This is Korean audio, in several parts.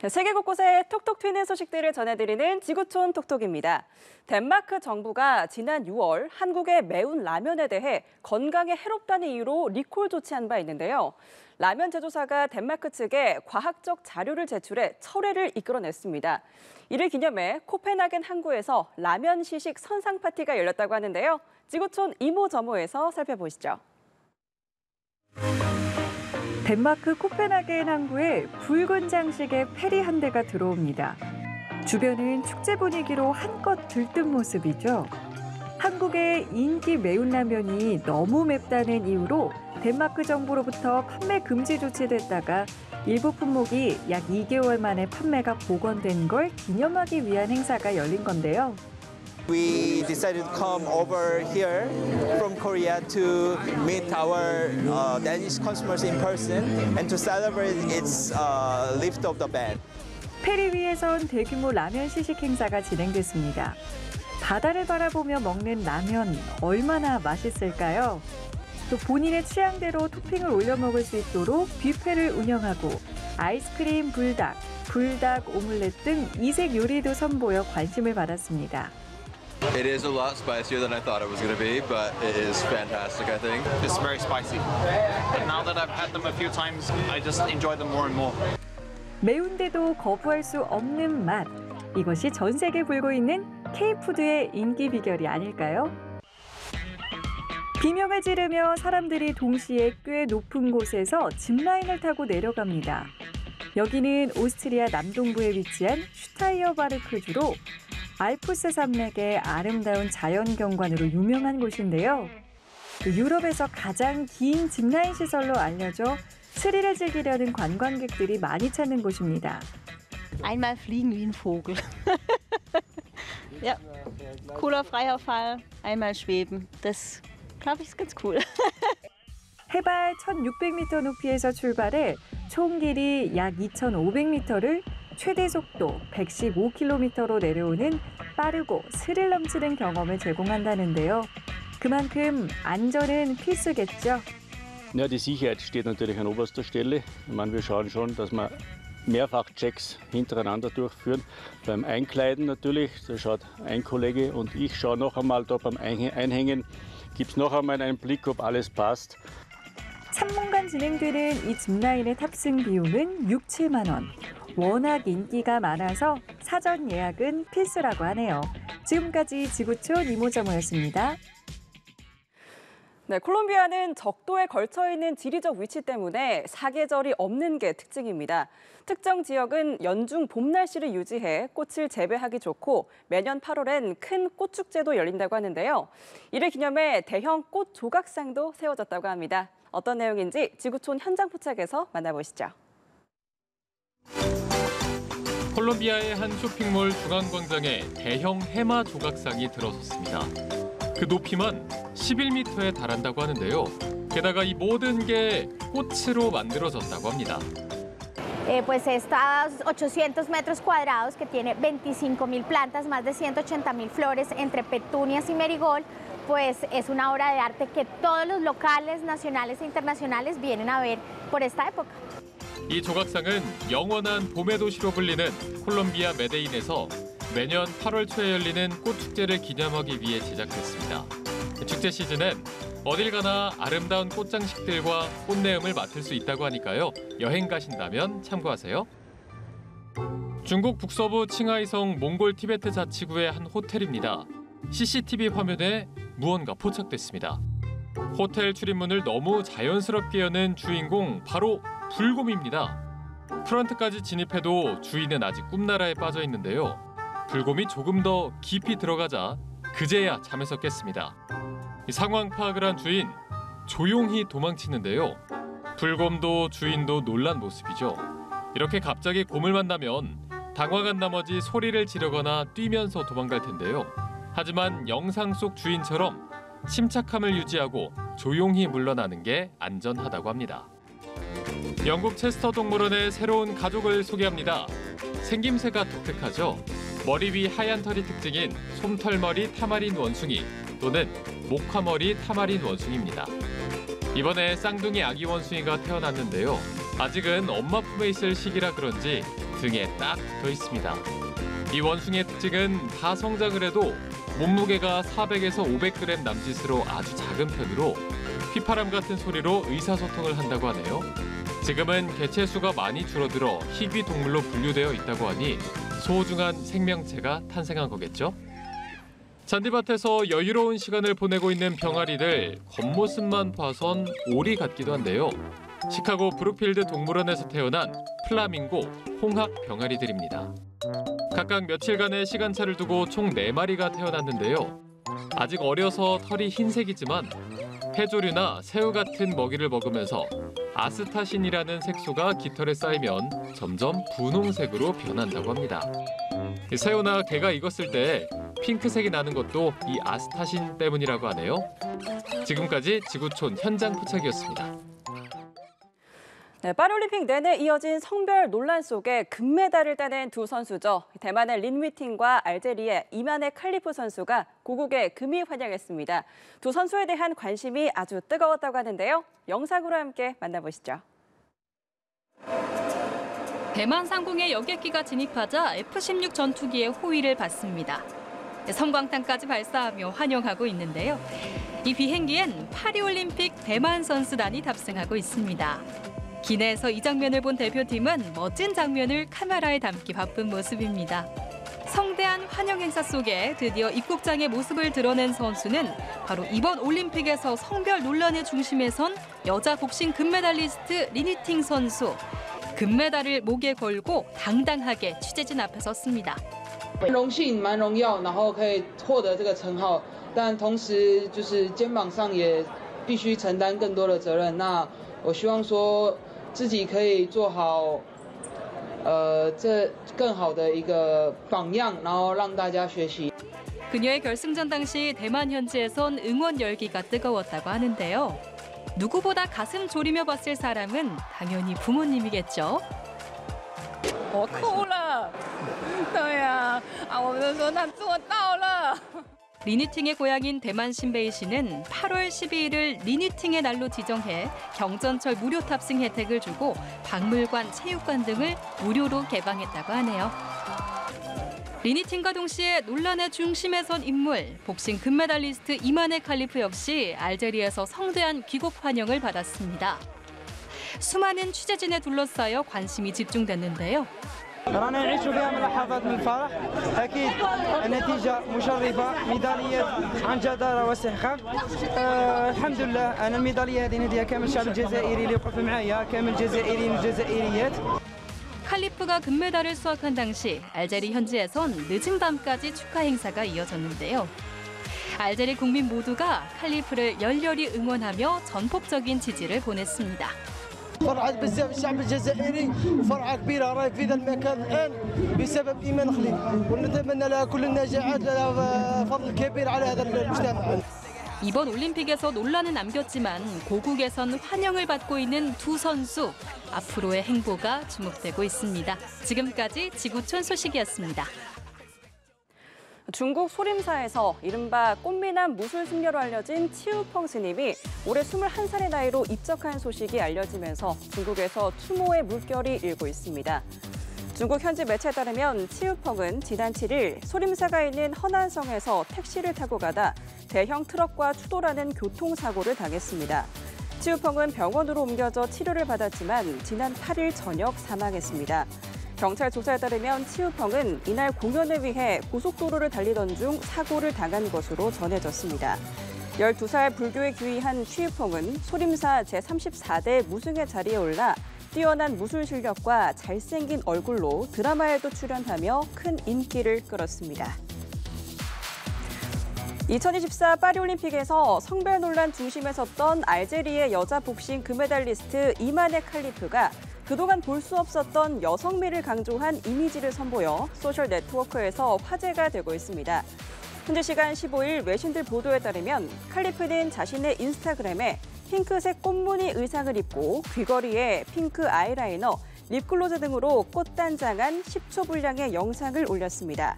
세계 곳곳의 톡톡 튀는 소식들을 전해드리는 지구촌 톡톡입니다. 덴마크 정부가 지난 6월 한국의 매운 라면에 대해 건강에 해롭다는 이유로 리콜 조치한 바 있는데요. 라면 제조사가 덴마크 측에 과학적 자료를 제출해 철회를 이끌어냈습니다. 이를 기념해 코펜하겐 항구에서 라면 시식 선상 파티가 열렸다고 하는데요. 지구촌 이모저모에서 살펴보시죠. 덴마크 코펜하겐 항구에 붉은 장식의 페리 한 대가 들어옵니다. 주변은 축제 분위기로 한껏 들뜬 모습이죠. 한국의 인기 매운 라면이 너무 맵다는 이유로 덴마크 정부로부터 판매 금지 조치됐다가 일부 품목이 약 2개월 만에 판매가 복원된 걸 기념하기 위한 행사가 열린 건데요. We decided to come over here from Korea to meet our Danish consumers in person and to celebrate its lift of the ban. 페리 위에선 대규모 라면 시식 행사가 진행됐습니다. 바다를 바라보며 먹는 라면 얼마나 맛있을까요? 또 본인의 취향대로 토핑을 올려 먹을 수 있도록 뷔페를 운영하고 아이스크림 불닭, 불닭 오믈렛 등 이색 요리도 선보여 관심을 받았습니다. It is a lot spicier than I thought it was going to be, but it is fantastic, I think. It's very spicy. But now that I've had them a few times, I just enjoy them more and more. 매운데도 거부할 수 없는 맛. 이것이 전 세계에 불고 있는 K푸드의 인기 비결이 아닐까요? 비명을 지르며 사람들이 동시에 꽤 높은 곳에서 짚라인을 타고 내려갑니다. 여기는 오스트리아 남동부에 위치한 슈타이어바르크주로 알프스 산맥의 아름다운 자연 경관으로 유명한 곳인데요. 유럽에서 가장 긴 짚라인 시설로 알려져 스릴을 즐기려는 관광객들이 많이 찾는 곳입니다. Einmal fliegen wie ein Vogel. Ja, cooler freier Fall. Einmal schweben. Das, glaube ich, ist ganz cool. 해발 1,600m 높이에서 출발해 총 길이 약 2,500m를 최대 속도 115km로 내려오는 빠르고 스릴 넘치는 경험을 제공한다는데요. 그만큼 안전은 필수겠죠. Ja, die Sicherheit steht natürlich an oberster Stelle. Ich meine, wir schauen schon, dass wir Mehrfach-Checks hintereinander durchführen. Beim Einkleiden natürlich, da schaut ein Kollege und ich schaue noch einmal da beim Einhängen, gibt es noch einmal einen Blick, ob alles passt. 3분간 진행되는 이 짚라인의 탑승 비용은 6, 7만 원. 워낙 인기가 많아서 사전 예약은 필수라고 하네요. 지금까지 지구촌 이모저모였습니다. 네, 콜롬비아는 적도에 걸쳐있는 지리적 위치 때문에 사계절이 없는 게 특징입니다. 특정 지역은 연중 봄 날씨를 유지해 꽃을 재배하기 좋고 매년 8월엔 큰 꽃축제도 열린다고 하는데요. 이를 기념해 대형 꽃 조각상도 세워졌다고 합니다. 어떤 내용인지 지구촌 현장 포착에서 만나보시죠. 콜롬비아의 한 쇼핑몰 중앙광장에 대형 해마 조각상이 들어섰습니다. 그 높이만 11m에 달한다고 하는데요. 게다가 이 모든 게 꽃으로 만들어졌다고 합니다. Pues estas 800 metros cuadrados que tiene 25.000 plantas, más de 180.000 flores entre petunias y marigold, pues es una obra de arte que todos los locales, nacionales e internacionales vienen a ver por esta época. 이 조각상은 영원한 봄의 도시로 불리는 콜롬비아 메데인에서 매년 8월 초에 열리는 꽃축제를 기념하기 위해 제작됐습니다. 축제 시즌엔 어딜 가나 아름다운 꽃장식들과 꽃내음을 맡을 수 있다고 하니까요. 여행 가신다면 참고하세요. 중국 북서부 칭하이성 몽골 티베트 자치구의 한 호텔입니다. CCTV 화면에 무언가 포착됐습니다. 호텔 출입문을 너무 자연스럽게 여는 주인공 바로 불곰입니다. 프런트까지 진입해도 주인은 아직 꿈나라에 빠져 있는데요. 불곰이 조금 더 깊이 들어가자 그제야 잠에서 깼습니다. 상황 파악을 한 주인, 조용히 도망치는데요. 불곰도 주인도 놀란 모습이죠. 이렇게 갑자기 곰을 만나면 당황한 나머지 소리를 지르거나 뛰면서 도망갈 텐데요. 하지만 영상 속 주인처럼 침착함을 유지하고 조용히 물러나는 게 안전하다고 합니다. 영국 체스터 동물원의 새로운 가족을 소개합니다. 생김새가 독특하죠. 머리 위 하얀 털이 특징인 솜털머리 타마린 원숭이 또는 목화머리 타마린 원숭이입니다. 이번에 쌍둥이 아기 원숭이가 태어났는데요. 아직은 엄마 품에 있을 시기라 그런지 등에 딱 붙어 있습니다. 이 원숭이의 특징은 다 성장을 해도 몸무게가 400에서 500g 남짓으로 아주 작은 편으로 휘파람 같은 소리로 의사소통을 한다고 하네요. 지금은 개체 수가 많이 줄어들어 희귀 동물로 분류되어 있다고 하니 소중한 생명체가 탄생한 거겠죠? 잔디밭에서 여유로운 시간을 보내고 있는 병아리들, 겉모습만 봐선 오리 같기도 한데요. 시카고 브룩필드 동물원에서 태어난 플라밍고, 홍학 병아리들입니다. 각각 며칠간의 시간차를 두고 총 4마리가 태어났는데요. 아직 어려서 털이 흰색이지만 해조류나 새우 같은 먹이를 먹으면서 아스타신이라는 색소가 깃털에 쌓이면 점점 분홍색으로 변한다고 합니다. 새우나 게가 익었을 때 핑크색이 나는 것도 이 아스타신 때문이라고 하네요. 지금까지 지구촌 현장 포착이었습니다. 네, 파리올림픽 내내 이어진 성별 논란 속에 금메달을 따낸 두 선수죠. 대만의 린 위팅과 알제리의 이만에 칼리프 선수가 고국에 금이 환영했습니다. 두 선수에 대한 관심이 아주 뜨거웠다고 하는데요. 영상으로 함께 만나보시죠. 대만 상공에 여객기가 진입하자 F-16 전투기의 호위를 받습니다. 섬광탄까지 발사하며 환영하고 있는데요. 이 비행기엔 파리올림픽 대만 선수단이 탑승하고 있습니다. 기내에서 이 장면을 본 대표팀은 멋진 장면을 카메라에 담기 바쁜 모습입니다. 성대한 환영 행사 속에 드디어 입국장의 모습을 드러낸 선수는 바로 이번 올림픽에서 성별 논란의 중심에 선 여자 복싱 금메달리스트 린 위팅 선수. 금메달을 목에 걸고 당당하게 취재진 앞에 섰습니다. 荣幸蛮荣耀，然后可以获得这个称号，但同时就是肩膀上也必须承担更多的责任。那我希望说自己可以做好，这更好的一个榜样，然后让大家学习。 그녀의 결승전 당시 대만 현지에선 응원 열기가 뜨거웠다고 하는데요. 누구보다 가슴 졸이며 봤을 사람은 당연히 부모님이겠죠. 我哭了，对呀，我们都说他做到了。 린 위팅의 고향인 대만 신베이시는 8월 12일을 린 위팅의 날로 지정해 경전철 무료 탑승 혜택을 주고 박물관, 체육관 등을 무료로 개방했다고 하네요. 린 위팅과 동시에 논란의 중심에 선 인물, 복싱 금메달리스트 이만에 칼리프 역시 알제리에서 성대한 귀국 환영을 받았습니다. 수많은 취재진에 둘러싸여 관심이 집중됐는데요. رانا نعيش فيها من لحظات من الفرح اكيد النتيجه مشرفه ميداليه عن جداره واستحقاق الحمد لله انا الميداليه هذه نديها كامل الشعب الجزائري اللي وقف معايا كامل الجزائريين والجزائريات. 칼리프가 금메달을 수확한 당시 알제리 현지에선 늦은 밤까지 축하 행사가 이어졌는데요. 알제리 국민 모두가 칼리프를 열렬히 응원하며 전폭적인 지지를 보냈습니다. فرحت بزاف الشعب الجزائري فرحه كبيره راهي في ذا المكان الان بسبب ايمان خليل ونتمنى لها كل النجاحات لها فضل كبير على هذا المجتمع. 이번 올림픽에서 논란은 남겼지만 고국에선 환영을 받고 있는 두 선수. 앞으로의 행보가 주목되고 있습니다. 지금까지 지구촌 소식이었습니다. 중국 소림사에서 이른바 꽃미남 무술 승려로 알려진 치우펑 스님이 올해 21살의 나이로 입적한 소식이 알려지면서 중국에서 추모의 물결이 일고 있습니다. 중국 현지 매체에 따르면 치우펑은 지난 7일 소림사가 있는 허난성에서 택시를 타고 가다 대형 트럭과 추돌하는 교통사고를 당했습니다. 치우펑은 병원으로 옮겨져 치료를 받았지만 지난 8일 저녁 사망했습니다. 경찰 조사에 따르면 치우펑은 이날 공연을 위해 고속도로를 달리던 중 사고를 당한 것으로 전해졌습니다. 12살 불교에 귀의한 치우펑은 소림사 제34대 무승의 자리에 올라 뛰어난 무술 실력과 잘생긴 얼굴로 드라마에도 출연하며 큰 인기를 끌었습니다. 2024 파리올림픽에서 성별 논란 중심에 섰던 알제리의 여자 복싱 금메달리스트 이만에 칼리프가 그동안 볼 수 없었던 여성미를 강조한 이미지를 선보여 소셜 네트워크에서 화제가 되고 있습니다. 현지 시간 15일 외신들 보도에 따르면 칼리프는 자신의 인스타그램에 핑크색 꽃무늬 의상을 입고 귀걸이에 핑크 아이라이너, 립글로즈 등으로 꽃단장한 10초 분량의 영상을 올렸습니다.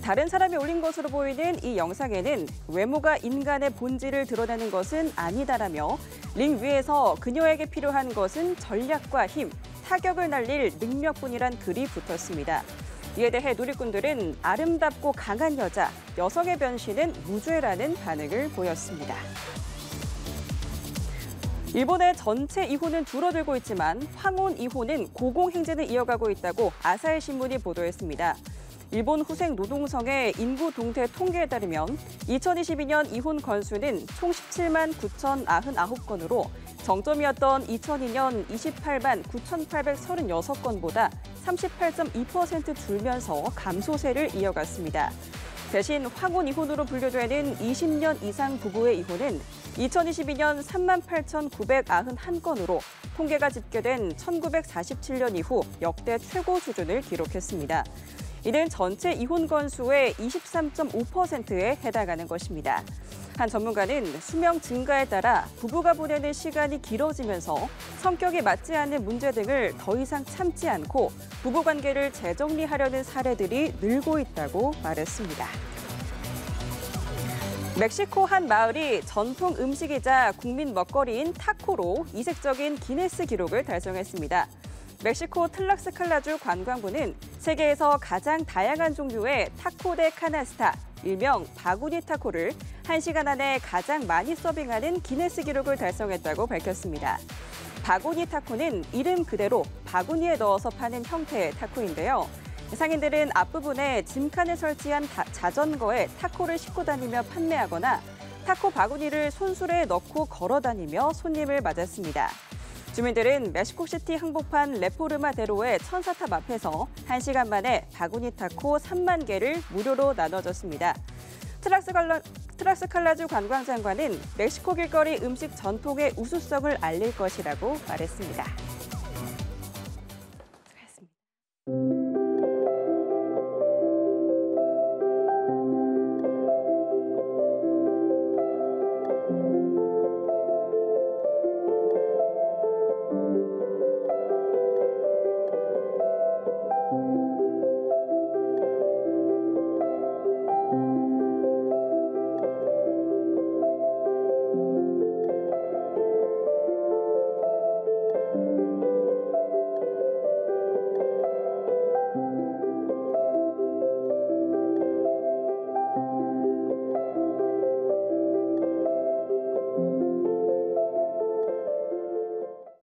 다른 사람이 올린 것으로 보이는 이 영상에는 외모가 인간의 본질을 드러내는 것은 아니다라며 링 위에서 그녀에게 필요한 것은 전략과 힘, 사격을 날릴 능력뿐이란 글이 붙었습니다. 이에 대해 누리꾼들은 아름답고 강한 여자, 여성의 변신은 무죄라는 반응을 보였습니다. 일본의 전체 이혼은 줄어들고 있지만 황혼 이혼은 고공행진을 이어가고 있다고 아사히 신문이 보도했습니다. 일본 후생 노동성의 인구 동태 통계에 따르면 2022년 이혼 건수는 총 17만 9,099건으로 정점이었던 2002년 28만 9,836건보다 38.2% 줄면서 감소세를 이어갔습니다. 대신 황혼 이혼으로 분류되는 20년 이상 부부의 이혼은 2022년 3만 8,991건으로 통계가 집계된 1947년 이후 역대 최고 수준을 기록했습니다. 이는 전체 이혼 건수의 23.5%에 해당하는 것입니다. 한 전문가는 수명 증가에 따라 부부가 보내는 시간이 길어지면서 성격이 맞지 않는 문제 등을 더 이상 참지 않고 부부관계를 재정리하려는 사례들이 늘고 있다고 말했습니다. 멕시코 한 마을이 전통 음식이자 국민 먹거리인 타코로 이색적인 기네스 기록을 달성했습니다. 멕시코 틀락스칼라주 관광부는 세계에서 가장 다양한 종류의 타코 데 카나스타, 일명 바구니 타코를 1시간 안에 가장 많이 서빙하는 기네스 기록을 달성했다고 밝혔습니다. 바구니 타코는 이름 그대로 바구니에 넣어서 파는 형태의 타코인데요. 상인들은 앞부분에 짐칸을 설치한 자전거에 타코를 싣고 다니며 판매하거나 타코 바구니를 손수레에 넣고 걸어 다니며 손님을 맞았습니다. 주민들은 멕시코시티 항복판 레포르마 대로의 천사탑 앞에서 1시간 만에 바구니 타코 3만 개를 무료로 나눠줬습니다. 트락스칼라주 관광장관은 멕시코 길거리 음식 전통의 우수성을 알릴 것이라고 말했습니다.